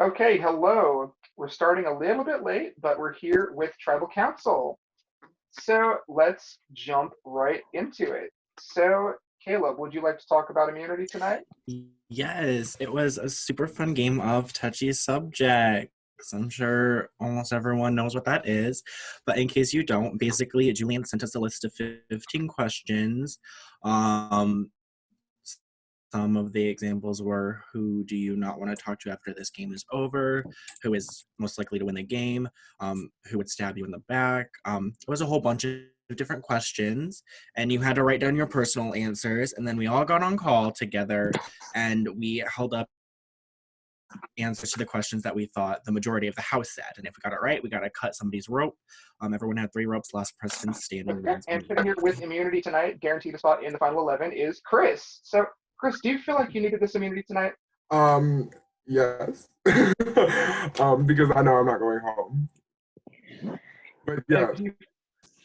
Okay, hello. We're starting a little bit late, but we're here with Tribal Council. So let's jump right into it. So, Caleb, would you like to talk about immunity tonight? Yes, it was a super fun game of touchy subjects. I'm sure almost everyone knows what that is. But in case you don't, basically, Julian sent us a list of 15 questions. Um, some of the examples were who do you not want to talk to after this game is over? Who is most likely to win the game? Who would stab you in the back? It was a whole bunch of different questions, and you had to write down your personal answers. And then we all got on call together and we held up answers to the questions that we thought the majority of the house said. And if we got it right, we got to cut somebody's rope. Everyone had 3 ropes, last person standing Okay, wins and sitting here immunity. with immunity tonight, guaranteed a spot in the final 11, is Chris. So, Chris, do you feel like you needed this immunity tonight? Um, yes. Because I know I'm not going home. But And yeah, do you,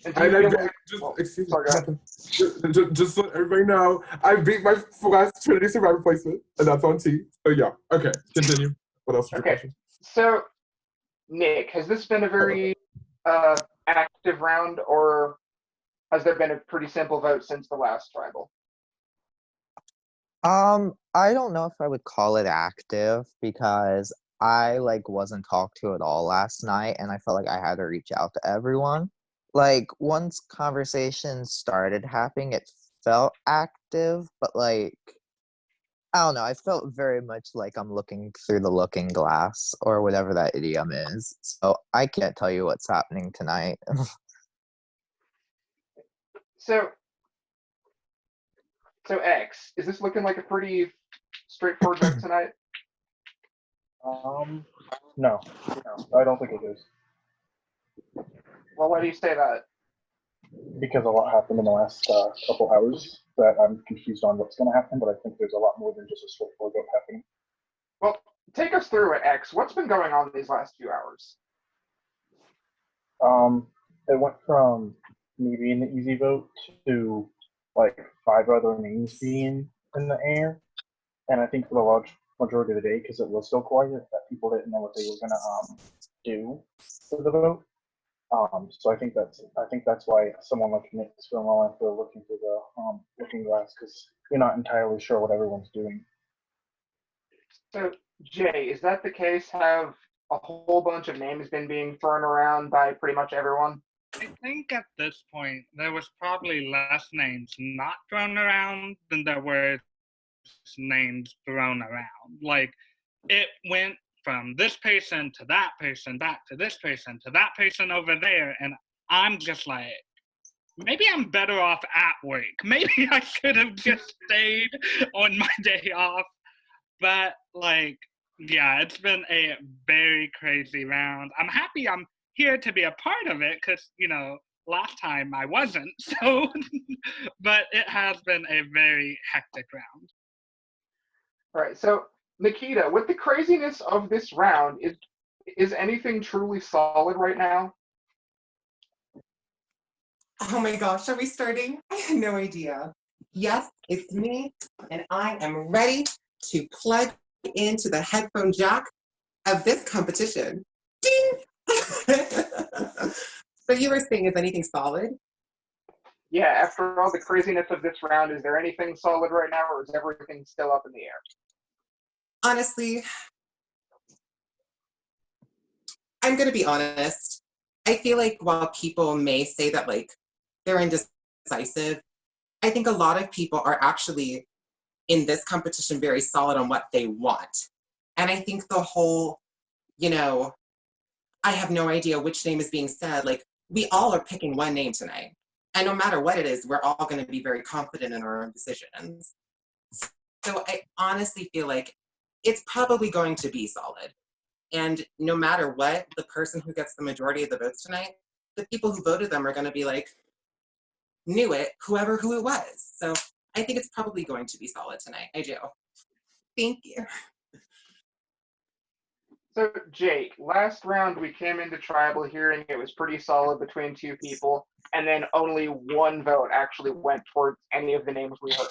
and do you and feel like, just well, excuse me, sorry, go ahead. just so everybody know, I beat my last Trinity Survivor placement, and that's on T. So yeah, okay, continue. What else is your Okay, question? so Nick, has this been a Hello. very active round, or has there been a pretty simple vote since the last tribal? I don't know if I would call it active because I wasn't talked to at all last night and I felt like I had to reach out to everyone. Once conversations started happening, it felt active, but I don't know, I felt very much like I'm looking through the looking glass or whatever that idiom is. So I can't tell you what's happening tonight. So, so X, is this looking like a pretty straightforward vote tonight? Um, no, no, I don't think it is Well, why do you say that? because a lot happened in the last couple hours that I'm confused on what's going to happen. But I think there's a lot more than just a straightforward vote happening. Well, take us through it, X. What's been going on these last few hours? It went from me being the easy vote to like 5 other names being in the air, and I think for the large majority of the day, because it was so quiet that people didn't know what they were going to do for the vote. So I think that's why someone like Nick is feeling all after looking through the looking glass because you're not entirely sure what everyone's doing. So, Jay, is that the case? Have a whole bunch of names been being thrown around by pretty much everyone? I think at this point there was probably less names not thrown around than there were names thrown around. Like it went from this person to that person, back to this person to that person over there, and I'm just like, maybe I'm better off at work. Maybe I should have just stayed on my day off. But yeah, it's been a very crazy round. I'm happy I'm here to be a part of it because, last time I wasn't. So, but it has been a very hectic round. All right. So, Nikita, with the craziness of this round, is anything truly solid right now? Oh my gosh, are we starting? I had no idea. Yes, it's me, and I am ready to plug into the headphone jack of this competition. Ding! So you were saying, is anything solid? Yeah, after all the craziness of this round, is there anything solid right now, or is everything still up in the air? Honestly, I'm going to be honest. I feel like while people may say that they're indecisive, I think a lot of people are actually in this competition very solid on what they want. And I think the whole, I have no idea which name is being said. We all are picking one name tonight. And no matter what it is, we're all going to be very confident in our own decisions. So I honestly feel like it's probably going to be solid. And no matter what, the person who gets the majority of the votes tonight, the people who voted them are going to be knew it, who it was. So I think it's probably going to be solid tonight. I do. Thank you. So, Jake, last round we came into tribal hearing it was pretty solid between two people, and then only one vote actually went towards any of the names we heard.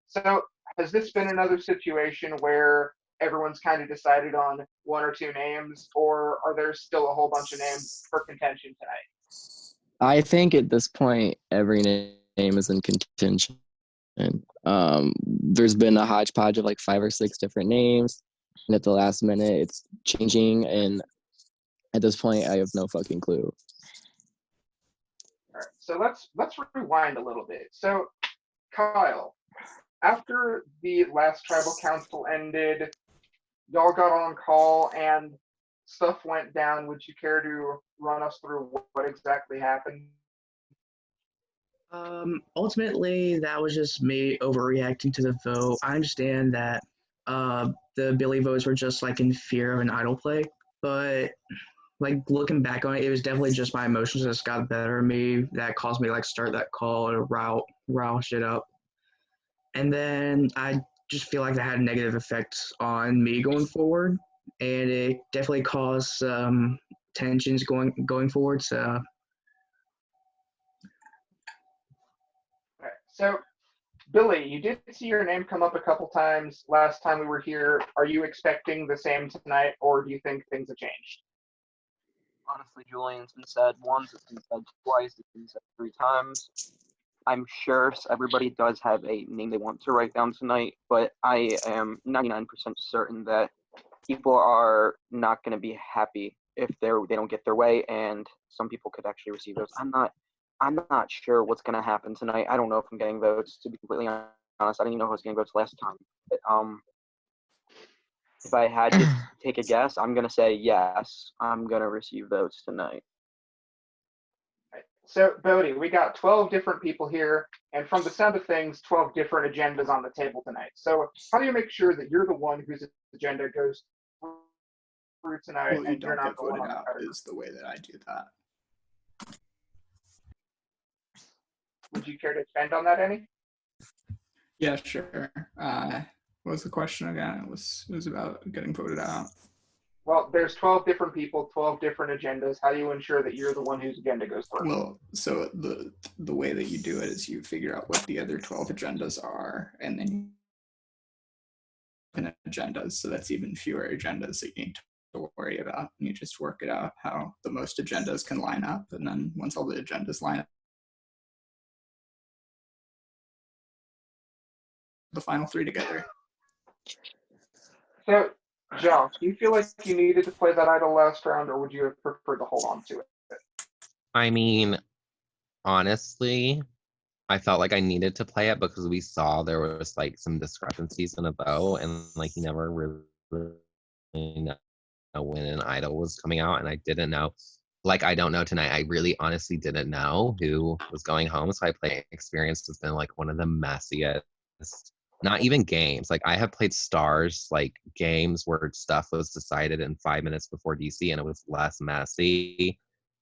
So, has this been another situation where everyone's kind of decided on one or two names, or are there still a whole bunch of names for contention tonight? I think at this point, every name is in contention. There's been a hodgepodge of like 5 or 6 different names, and at the last minute, it's changing. And at this point, I have no fucking clue. All right, so let's rewind a little bit. So, Kyle, after the last tribal council ended, y'all got on call and stuff went down. Would you care to run us through what exactly happened? Ultimately, that was just me overreacting to the vote. I understand that the Billy votes were just like in fear of an idol play, but like looking back on it, it was definitely just my emotions that just got the better of me that caused me to like start that call and rile shit up. And then I just feel like that had negative effects on me going forward, and it definitely caused tensions going forward. So All right, so Billy, you did see your name come up a couple times last time we were here. Are you expecting the same tonight, or do you think things have changed? Honestly, Julian, it's been said once, it's been said twice, it's been said 3 times. I'm sure everybody does have a name they want to write down tonight, but I am 99% certain that people are not going to be happy if they don't get their way, and some people could actually receive those. I'm not sure what's going to happen tonight. I don't know if I'm getting votes, to be completely honest. I didn't even know who was getting votes last time. But, if I had to take a guess, I'm going to say yes, I'm going to receive votes tonight. So, Bodie, we got 12 different people here, and from the sound of things, 12 different agendas on the table tonight. So, how do you make sure that you're the one whose agenda goes through tonight, Well, you and you're don't not get the one voted on the out cutting? is the way that I do that. Would you care to expand on that any? Yeah, sure. What was the question again? It was about getting voted out. Well, there's 12 different people, 12 different agendas. How do you ensure that you're the one whose agenda goes through? Well, so the way that you do it is you figure out what the other 12 agendas are, and then you agendas. So that's even fewer agendas that you need to worry about. And you just work it out how the most agendas can line up, and then once all the agendas line up, the final 3 together. So, Josh, do you feel like you needed to play that idol last round, or would you have preferred to hold on to it? I mean, honestly, I felt like I needed to play it because we saw there was like some discrepancies in a vote, and like you never really know when an idol was coming out, and I didn't know. Like I don't know tonight. I really honestly didn't know who was going home. So I play experience has been like one of the messiest, not even games. Like I have played stars like games where stuff was decided in 5 minutes before DC and it was less messy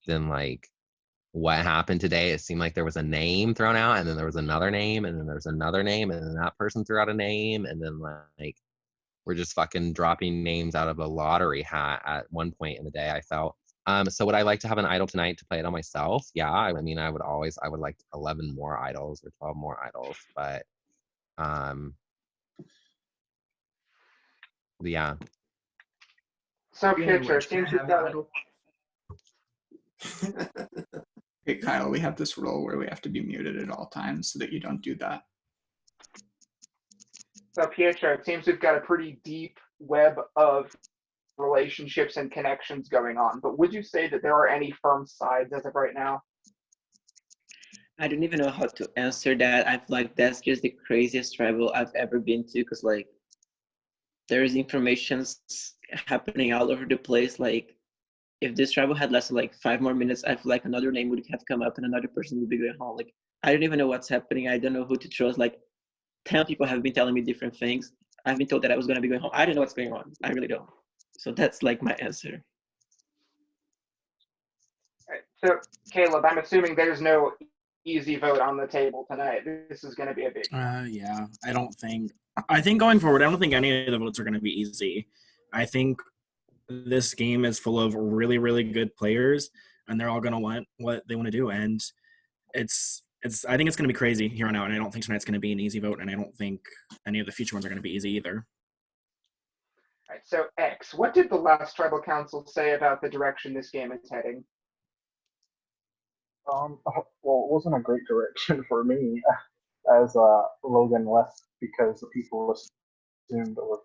than like what happened today. It seemed like there was a name thrown out and then there was another name and then there was another name and then that person threw out a name and then like we're just fucking dropping names out of a lottery hat at one point in the day, I felt. So would I like to have an idol tonight to play it on myself? Yeah, I mean, I would like 11 more idols or 12 more idols, but yeah. So, yeah, Pitcher, which it can I seems you've have got that idol? Hey, Kyle, we have this rule where we have to be muted at all times so that you don't do that. So, Pietro, it seems we've got a pretty deep web of relationships and connections going on. But would you say that there are any firm sides as of right now? I don't even know how to answer that. I feel like that's just the craziest travel I've ever been to, because like there's information happening all over the place. Like if this travel had lasted like 5 more minutes, I feel like another name would have come up and another person would be going home. Like I don't even know what's happening. I don't know who to trust. Like 10 people have been telling me different things. I've been told that I was going to be going home. I don't know what's going on. I really don't. So that's like my answer. All right. So, Caleb, I'm assuming there's no easy vote on the table tonight. This is going to be a big. Yeah, I think going forward, I don't think any of the votes are going to be easy. I think this game is full of really, really good players, and they're all going to want what they want to do. And I think it's going to be crazy here on out, and I don't think tonight's going to be an easy vote, and I don't think any of the future ones are going to be easy either. Right, so X, what did the last tribal council say about the direction this game is heading? Well, it wasn't a great direction for me, as Logan left because the people assumed or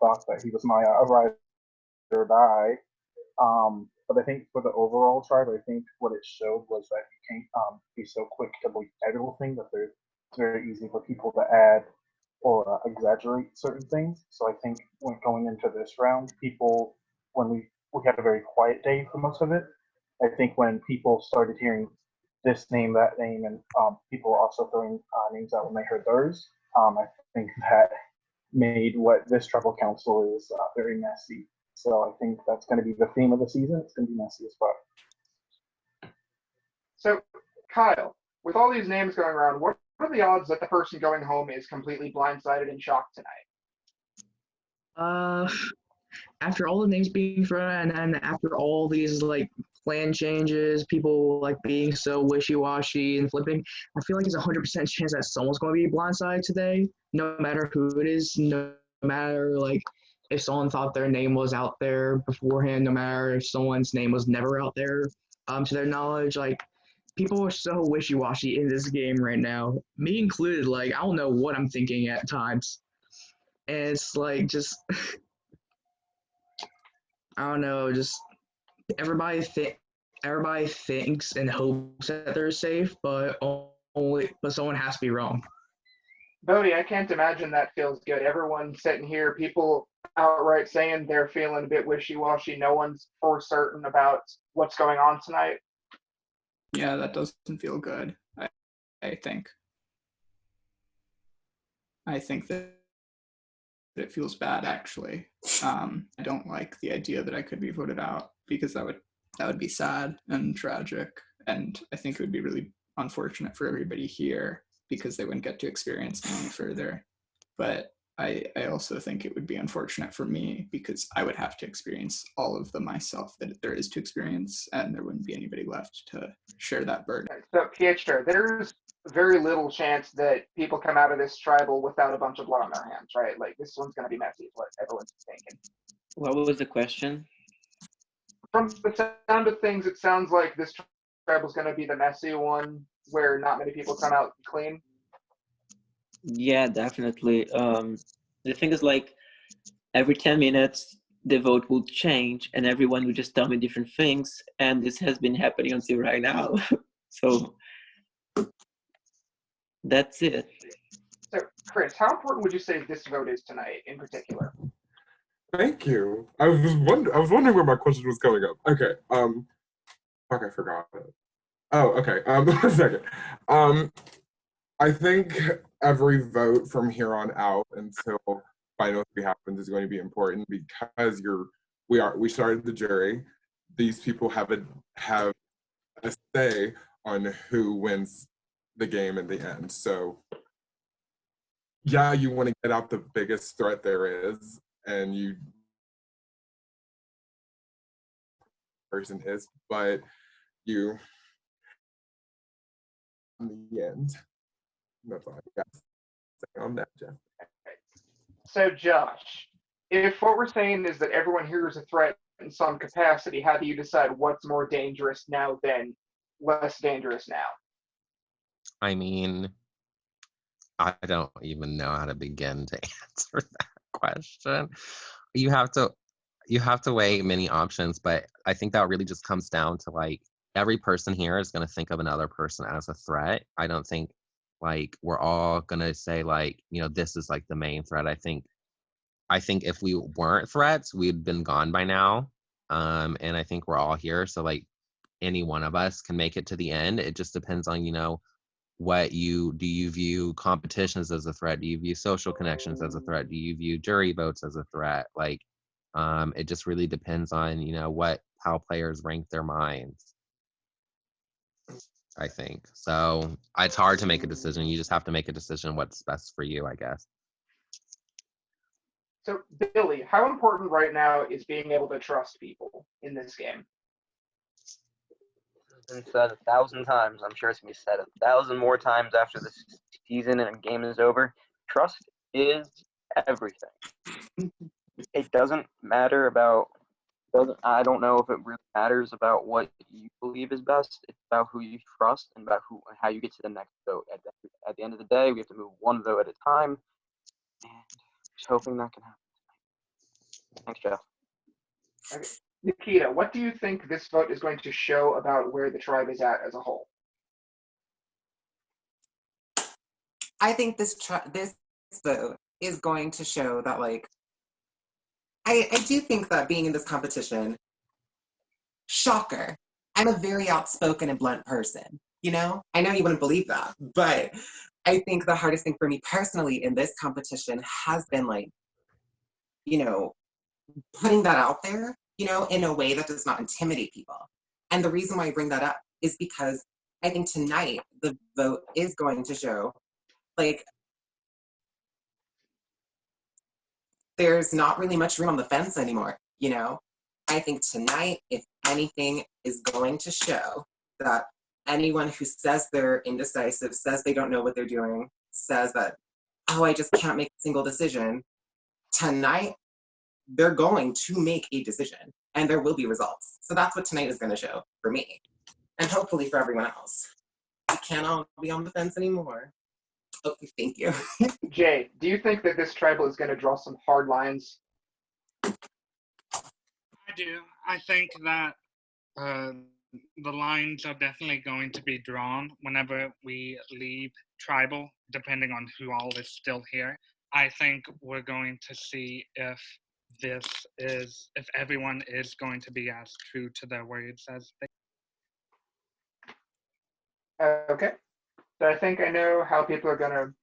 thought that he was my ride or die. But I think for the overall tribe, I think what it showed was that you can't be so quick to believe everything that it's very easy for people to add or exaggerate certain things. So I think when going into this round, people, when we had a very quiet day for most of it, I think when people started hearing this name, that name, and people also throwing names out when they heard theirs, I think that made what this tribal council is very messy. So I think that's going to be the theme of the season. It's going to be messy as fuck. So, Kyle, with all these names going around, what are the odds that the person going home is completely blindsided and shocked tonight? After all the names being thrown and after all these like plan changes, people like being so wishy-washy and flipping, I feel like there's 100% chance that someone's going to be blindsided today, no matter who it is, no matter like if someone thought their name was out there beforehand, no matter if someone's name was never out there to their knowledge. Like people are so wishy-washy in this game right now, me included. Like I don't know what I'm thinking at times, and it's like just I don't know, just everybody thinks and hopes that they're safe, but someone has to be wrong. Bodhi, I can't imagine that feels good. Everyone's sitting here, people outright saying they're feeling a bit wishy-washy. No one's for certain about what's going on tonight. Yeah, that doesn't feel good. I think. I think that it feels bad actually. I don't like the idea that I could be voted out because that would be sad and tragic, and I think it would be really unfortunate for everybody here because they wouldn't get to experience me any further. But I also think it would be unfortunate for me because I would have to experience all of them myself that there is to experience, and there wouldn't be anybody left to share that burden. So, Pietro, there's very little chance that people come out of this tribal without a bunch of blood on their hands, right? Like, this one's going to be messy, is what everyone's thinking. What was the question? From the sound of things, it sounds like this tribal's going to be the messy one where not many people come out clean. Yeah, definitely. The thing is, like, every 10 minutes, the vote will change and everyone will just tell me different things. And this has been happening until right now. So that's it. So, Chris, how important would you say this vote is tonight in particular? Thank you. I was wondering where my question was coming up. Okay. Fuck, I forgot it. Oh, okay. 1 second. I think every vote from here on out until final three happens is going to be important because we started the jury. These people have a say on who wins the game in the end. So yeah, you want to get out the biggest threat there is, and you person is, but you in the end. That's all I got to say on that, Jeff. So, Josh, if what we're saying is that everyone here is a threat in some capacity, how do you decide what's more dangerous now than less dangerous now? I mean, I don't even know how to begin to answer that question. You have to weigh many options, but I think that really just comes down to like every person here is going to think of another person as a threat. I don't think like we're all going to say like, this is like the main threat. I think if we weren't threats, we'd been gone by now. And I think we're all here. So like any one of us can make it to the end. It just depends on, do you view competitions as a threat? Do you view social connections as a threat? Do you view jury votes as a threat? Like, it just really depends on, how players rank their minds, I think. So it's hard to make a decision. You just have to make a decision what's best for you, I guess. So, Billy, how important right now is being able to trust people in this game? It's been said 1,000 times. I'm sure it's going to be said 1,000 more times after this season and game is over. Trust is everything. It it doesn't matter about I don't know if it really matters about what you believe is best. It's about who you trust and about how you get to the next vote. At the end of the day, we have to move one vote at a time, and just hoping that can happen. Thanks, Jeff. Okay. Nikita, what do you think this vote is going to show about where the tribe is at as a whole? I think this vote is going to show that, like, I do think that being in this competition, shocker, I'm a very outspoken and blunt person, you know? I know you wouldn't believe that, but I think the hardest thing for me personally in this competition has been, like, you know, putting that out there, you know, in a way that does not intimidate people. And the reason why I bring that up is because I think tonight the vote is going to show, like, there's not really much room on the fence anymore, you know? I think tonight, if anything, is going to show that anyone who says they're indecisive, says they don't know what they're doing, says that, oh, I just can't make a single decision, tonight, they're going to make a decision and there will be results. So that's what tonight is going to show for me and hopefully for everyone else. We can't all be on the fence anymore. Okay, thank you. Jay, do you think that this tribal is going to draw some hard lines? I do. I think that the lines are definitely going to be drawn whenever we leave tribal, depending on who all is still here. I think we're going to see if everyone is going to be as true to their words as they. Okay. So I think I know how people are going to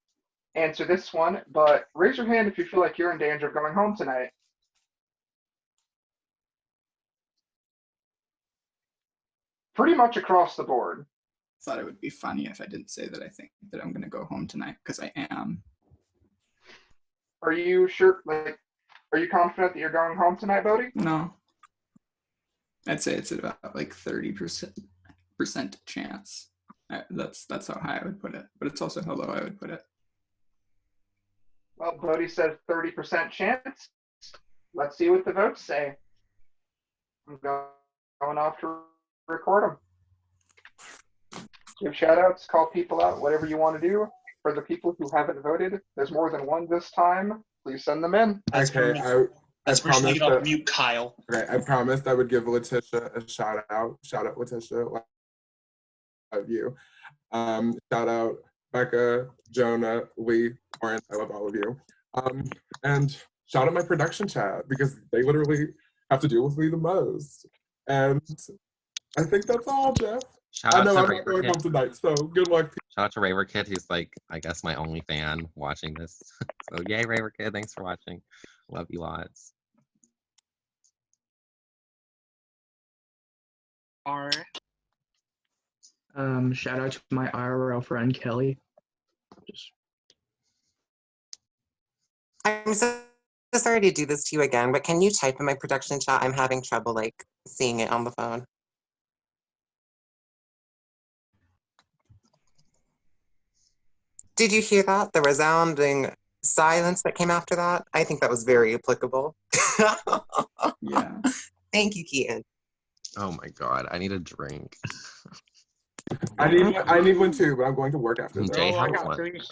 answer this one, but raise your hand if you feel like you're in danger of going home tonight. Pretty much across the board. Thought it would be funny if I didn't say that I think that I'm going to go home tonight, because I am. Are you sure? Like, are you confident that you're going home tonight, Bodhi? No. I'd say it's about like 30% chance. That's how high I would put it, but it's also how low I would put it. Well, Bodhi says 30% chance. Let's see what the votes say. I'm going off to record them. Give shout outs, call people out, whatever you want to do. For the people who haven't voted, there's more than one this time. Please send them in. Okay, That's permission to get off mute, Kyle. Okay, I promised I would give Letitia a shout out. Shout out, Letitia. Love you. Shout out Becca, Jonah, Lee, Lauren. I love all of you. And shout out my production chat because they literally have to deal with me the most. And I think that's all, Jeff. Shout I out know to I'm not Raver going Kid. home tonight, so good luck. Shout out to Raver Kid, who's like, I guess my only fan watching this. So yay, Raver Kid, thanks for watching. Love you lots. Shout out to my IRL friend Kelly. I'm so sorry to do this to you again, but can you type in my production chat? I'm having trouble like seeing it on the phone. Did you hear that? The resounding silence that came after that? I think that was very applicable. Yeah. Thank you, Keaton. Oh my god, I need a drink. I need one too, but I'm going to work after this. Jay Oh, I has got one. 36.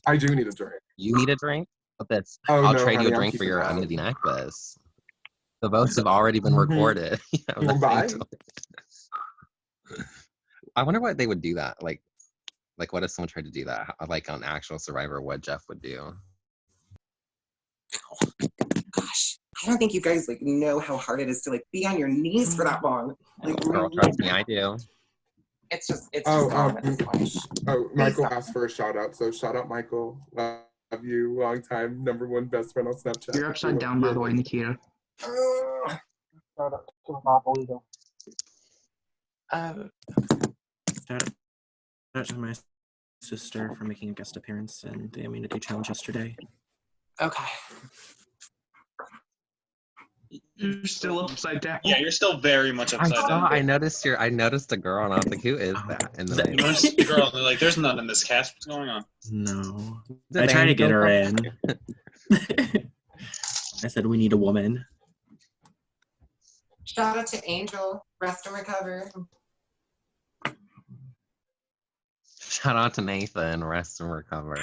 I do need a drink. You need a drink? But that's Oh, I'll no, trade you honey, a I'm drink for keeping your that. immunity necklace. The votes have already been recorded. You have nothing Bye. to- I wonder what they would do that. Like what if someone tried to do that? Like on actual Survivor, what Jeff would do. Gosh, I don't think you guys like know how hard it is to like be on your knees for that long. Like, Girl, trust me, I do. it's just Oh, gone at this point. Michael asked for a shout out, so shout out, Michael. Love you, long time #1 best friend on Snapchat. You're upside down, by the way, Nikita. Shout out to Monopoly though. Shout out to my sister for making a guest appearance in the immunity challenge yesterday. Okay. You're still upside down. Yeah, you're still very much I upside saw. down. I noticed a girl, and I was like, "Who is that?" And then You noticed the girl, and they're like, "There's none in this cast. What's going on?" No, The I tried to name get her don't in. I said we need a woman. Shout out to Angel. Rest and recover. Shout out to Nathan. Rest and recover.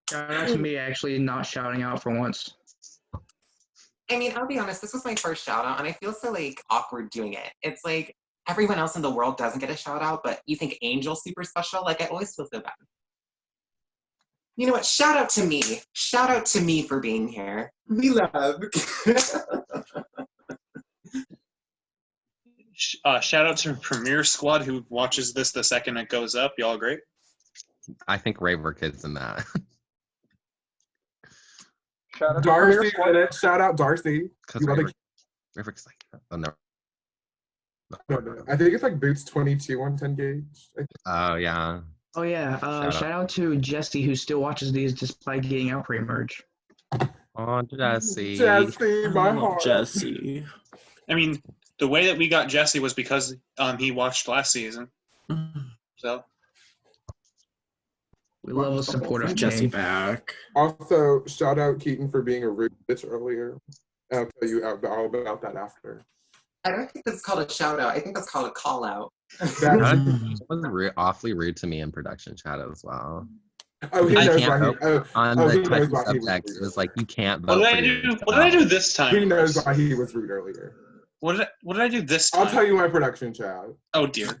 Shout out to me actually not shouting out for once. I mean, I'll be honest, this was my first shout out, and I feel so like awkward doing it. It's like everyone else in the world doesn't get a shout out, but you think Angel's super special? Like, I always feel so bad. You know what? Shout out to me. Shout out to me for being here. We love. Shout out to Premier Squad who watches this the second it goes up. Y'all great. I think Raver Kid's in that. Shout out to Darcy Premier Squad. did it. Shout out Darcy. Because You wanna- Raver's like, oh no. no. I think it's like Boots 22 on 10 gauge. Oh yeah. Oh yeah, shout out to Jesse who still watches these despite getting out pre-merge. Oh, Jesse. Jesse, my Oh, heart. Jesse. I mean, the way that we got Jesse was because he watched last season. So We love a supportive Jesse team. back. Also, shout out Keaton for being a rude bitch earlier. I'll tell you all about that after. I don't think that's called a shout out. I think that's called a call out. It was awfully rude to me in production chat as well. Oh, he I knows can't why he. vote on he the knows touchy why he was subjects. rude. It was like you can't what vote did for I do? yourself. What did I do this time? He knows why he was rude earlier. What did I do this time? I'll tell you my production chat. Oh dear.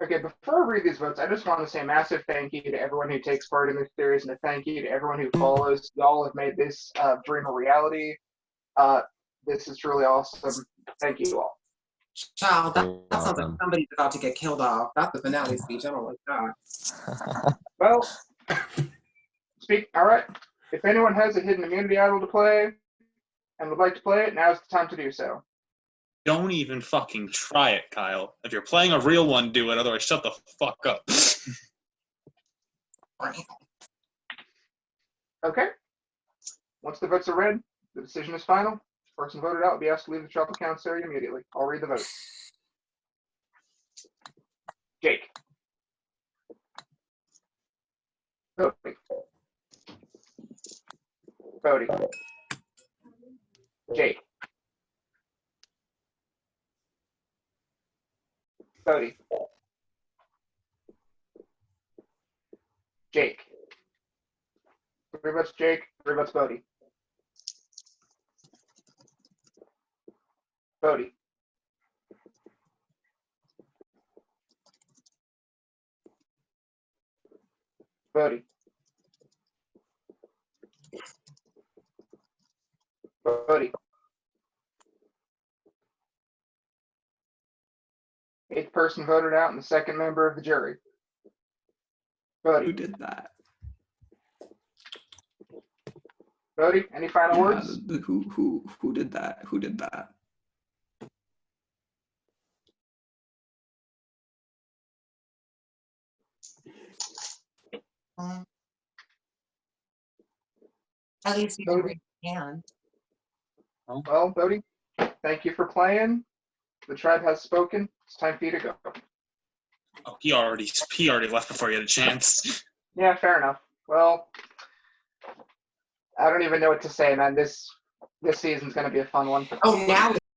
Okay, before I read these votes, I just want to say a massive thank you to everyone who takes part in this series, and a thank you to everyone who follows. Y'all have made this dream a reality. This is truly awesome. Thank you all. Child, that You're sounds like welcome. somebody's about to get killed off. That's the finale speech. I don't like that. Well, all right. If anyone has a hidden immunity idol to play and would like to play it, now's the time to do so. Don't even fucking try it, Kyle. If you're playing a real one, do it. Otherwise, shut the fuck up. Okay. Once the votes are read, the decision is final. The person voted out will be asked to leave the tribal council area immediately. I'll read the votes. Jake. Bodie. Bodie. Jake. Bodie. Jake. 3 votes Jake, 3 votes Bodie. Bodie. Bodie. Bodie. 8th person voted out and the 2nd member of the jury. Bodie. Who did that? Bodie, any final Yeah, words? who did that? Who did that? At least you can raise your hand. Well, Bodie, thank you for playing. The tribe has spoken. It's time for you to go. Oh, he already left before he had a chance. Yeah, fair enough. Well, I don't even know what to say, man. This season's gonna be a fun one. Oh, now